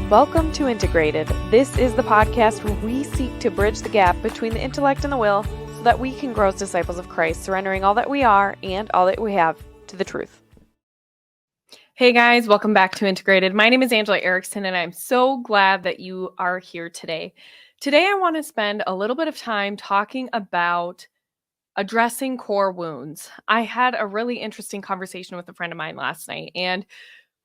Welcome to Integrated. This is the podcast where we seek to bridge the gap between the intellect and the will so that we can grow as disciples of Christ, surrendering all that we are and all that we have to the truth. Hey guys, welcome back to Integrated. My name is Angela Erickson, and I'm so glad that you are here today. Today, I want to spend a little bit of time talking about addressing core wounds. I had a really interesting conversation with a friend of mine last night, and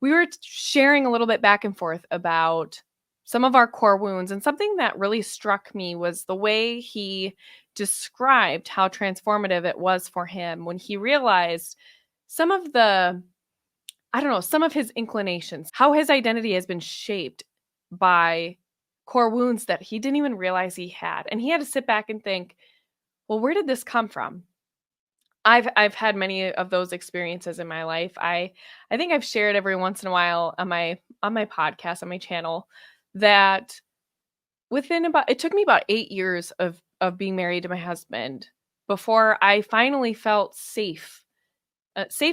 we were sharing a little bit back and forth about some of our core wounds, and something that really struck me was the way he described how transformative it was for him when he realized some of some of his inclinations, how his identity has been shaped by core wounds that he didn't even realize he had. And he had to sit back and think, well, where did this come from? I've had many of those experiences in my life. I think I've shared every once in a while on my podcast, on my channel, that it took me about 8 years of being married to my husband before I finally felt safe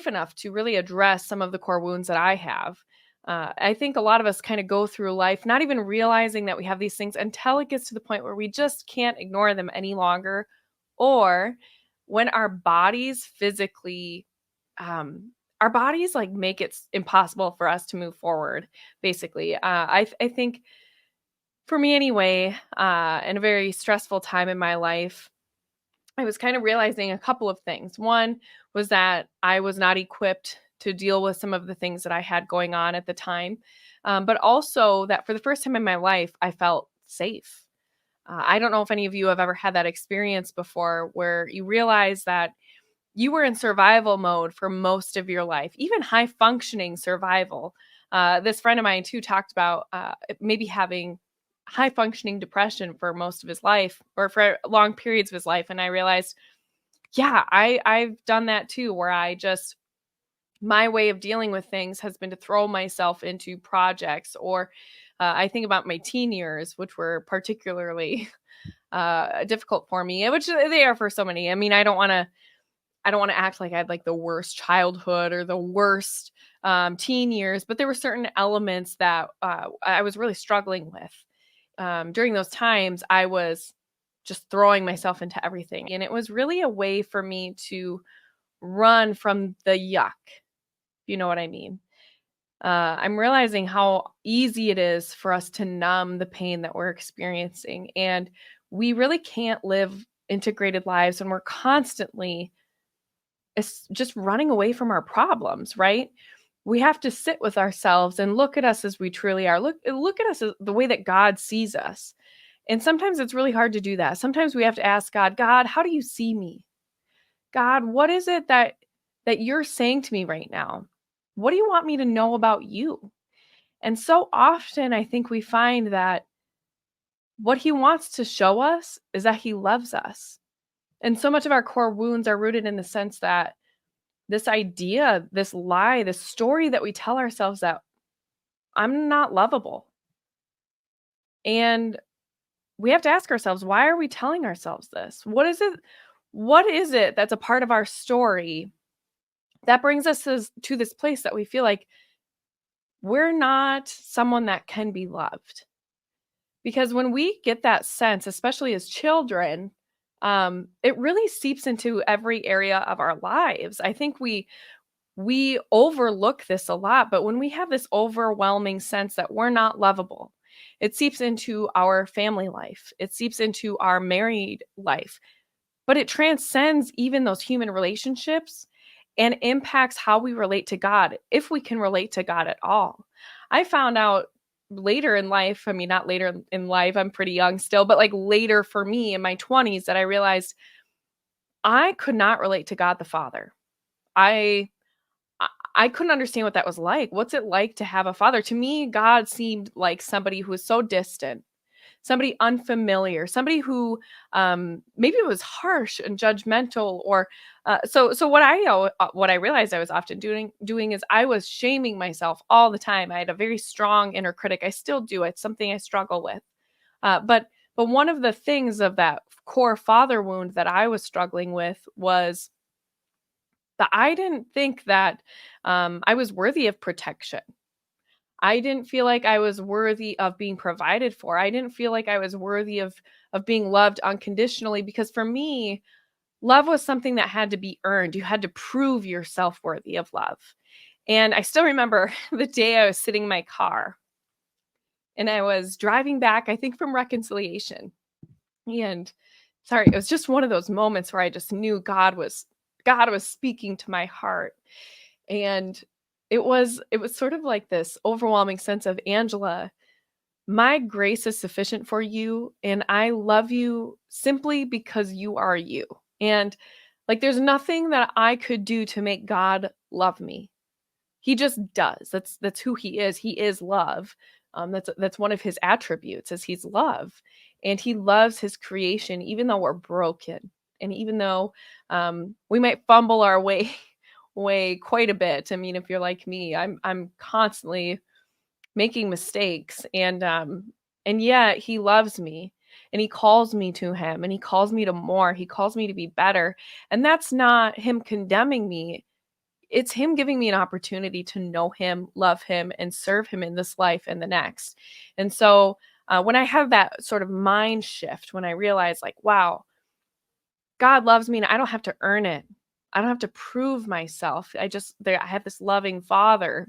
enough to really address some of the core wounds that I have. I think a lot of us kind of go through life not even realizing that we have these things until it gets to the point where we just can't ignore them any longer, or when our bodies physically, our bodies like make it impossible for us to move forward, basically. I think for me anyway, in a very stressful time in my life, I was kind of realizing a couple of things. One was that I was not equipped to deal with some of the things that I had going on at the time, but also that for the first time in my life, I felt safe. I don't know if any of you have ever had that experience before where you realize that you were in survival mode for most of your life, even high functioning survival. This friend of mine too talked about maybe having high functioning depression for most of his life, or for long periods of his life. And I realized, yeah, I've done that too, where my way of dealing with things has been to throw myself into projects, or I think about my teen years, which were particularly difficult for me, which they are for so many. I mean, I don't want to act like I had like the worst childhood or the worst teen years, but there were certain elements that I was really struggling with. During those times, I was just throwing myself into everything. And it was really a way for me to run from the yuck, if you know what I mean. I'm realizing how easy it is for us to numb the pain that we're experiencing. And we really can't live integrated lives when we're constantly just running away from our problems, right? We have to sit with ourselves and look at us as we truly are. Look at us as the way that God sees us. And sometimes it's really hard to do that. Sometimes we have to ask God, how do you see me? God, what is it that you're saying to me right now? What do you want me to know about you? And so often I think we find that what he wants to show us is that he loves us. And so much of our core wounds are rooted in the sense that this idea, this lie, this story that we tell ourselves that I'm not lovable. And we have to ask ourselves, why are we telling ourselves this? What is it that's a part of our story that brings us to this place that we feel like we're not someone that can be loved? Because when we get that sense, especially as children, it really seeps into every area of our lives. I think we overlook this a lot, but when we have this overwhelming sense that we're not lovable, it seeps into our family life. It seeps into our married life, but it transcends even those human relationships and impacts how we relate to God, if we can relate to God at all. I found out later in life, I mean, not later in life, I'm pretty young still, but like later for me in my 20s, that I realized I could not relate to God the Father. I couldn't understand what that was like. What's it like to have a father? To me, God seemed like somebody who was so distant, somebody unfamiliar, somebody who maybe was harsh and judgmental, or so what I realized I was often doing is I was shaming myself all the time. I had a very strong inner critic. I still do. It's something I struggle with. But one of the things of that core father wound that I was struggling with was that I didn't think that I was worthy of protection. I didn't feel like I was worthy of being provided for. I didn't feel like I was worthy of being loved unconditionally, because for me, love was something that had to be earned. You had to prove yourself worthy of love. And I still remember the day I was sitting in my car and I was driving back, I think from reconciliation. And sorry, it was just one of those moments where I just knew God was speaking to my heart. And it was sort of like this overwhelming sense of, Angela, my grace is sufficient for you, and I love you simply because you are you. And like, there's nothing that I could do to make God love me. He just does. That's who he is. He is love. That's one of his attributes, is he's love, and he loves his creation, even though we're broken, and even though we might fumble our way quite a bit. I mean, if you're like me, I'm constantly making mistakes, and yet he loves me, and he calls me to him, and he calls me to more. He calls me to be better, and that's not him condemning me. It's him giving me an opportunity to know him, love him, and serve him in this life and the next. And so when I have that sort of mind shift, when I realize, like, wow, God loves me and I don't have to earn it. I don't have to prove myself. I have this loving father.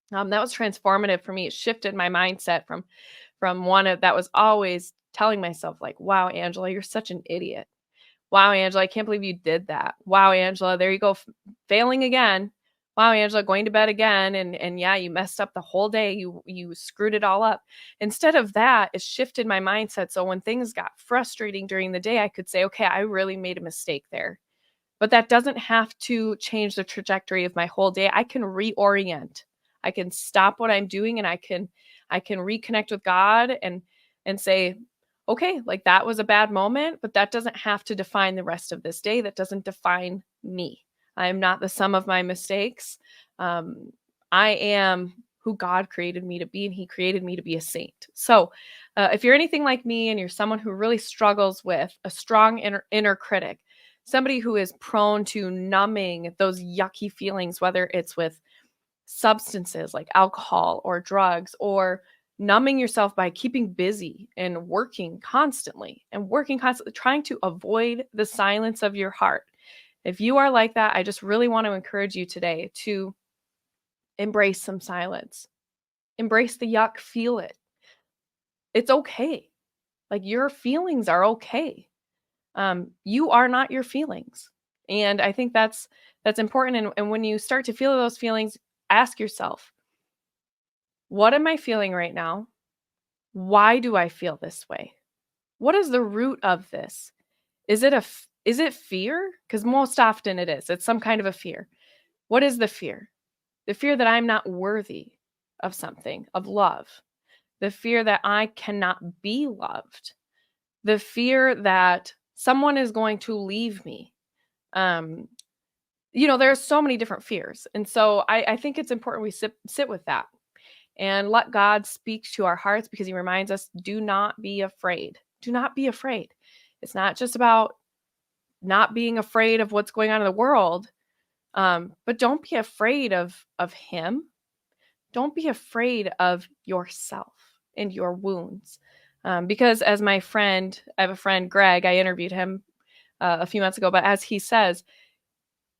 That was transformative for me. It shifted my mindset from one that was always telling myself, like, wow, Angela, you're such an idiot. Wow, Angela, I can't believe you did that. Wow, Angela, there you go, failing again. Wow, Angela, going to bed again. And yeah, you messed up the whole day. You screwed it all up. Instead of that, it shifted my mindset. So when things got frustrating during the day, I could say, okay, I really made a mistake there. But that doesn't have to change the trajectory of my whole day. I can reorient. I can stop what I'm doing, and I can reconnect with God and say, okay, like, that was a bad moment, but that doesn't have to define the rest of this day. That doesn't define me. I am not the sum of my mistakes. I am who God created me to be, and he created me to be a saint. So if you're anything like me and you're someone who really struggles with a strong inner critic, somebody who is prone to numbing those yucky feelings, whether it's with substances like alcohol or drugs, or numbing yourself by keeping busy and working constantly, trying to avoid the silence of your heart. If you are like that, I just really want to encourage you today to embrace some silence. Embrace the yuck, feel it. It's okay. Like, your feelings are okay. You are not your feelings. And I think that's important. And when you start to feel those feelings, ask yourself, what am I feeling right now? Why do I feel this way? What is the root of this? Is it fear? Because most often it is. It's some kind of a fear. What is the fear? The fear that I'm not worthy of something, of love. The fear that I cannot be loved. The fear that someone is going to leave me. There are so many different fears. And so I think it's important we sit with that and let God speak to our hearts, because he reminds us, do not be afraid. Do not be afraid. It's not just about not being afraid of what's going on in the world, but don't be afraid of him. Don't be afraid of yourself and your wounds. Because as I have a friend, Greg, I interviewed him a few months ago, but as he says,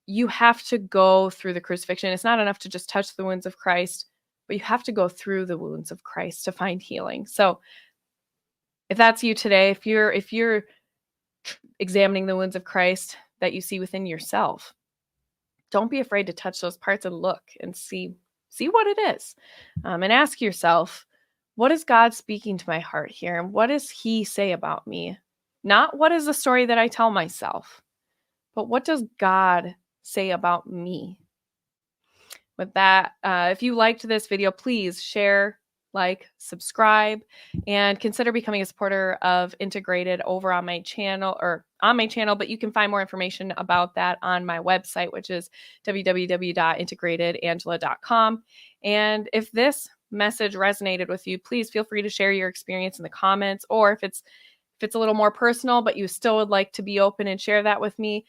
you have to go through the crucifixion. It's not enough to just touch the wounds of Christ, but you have to go through the wounds of Christ to find healing. So if that's you today, if you're examining the wounds of Christ that you see within yourself, don't be afraid to touch those parts and look and see what it is. And ask yourself, what is God speaking to my heart here? And what does he say about me? Not what is the story that I tell myself, but what does God say about me? With that, if you liked this video, please share, like, subscribe, and consider becoming a supporter of Integrated over on my channel, but you can find more information about that on my website, which is www.integratedangela.com. And if this message resonated with you, please feel free to share your experience in the comments, or if it's a little more personal, but you still would like to be open and share that with me,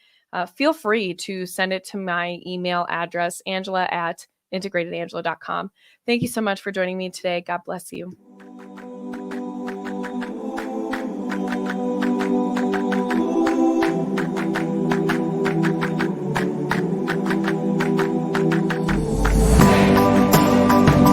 feel free to send it to my email address, angela at integratedangelo.com. Thank you so much for joining me today. God bless you.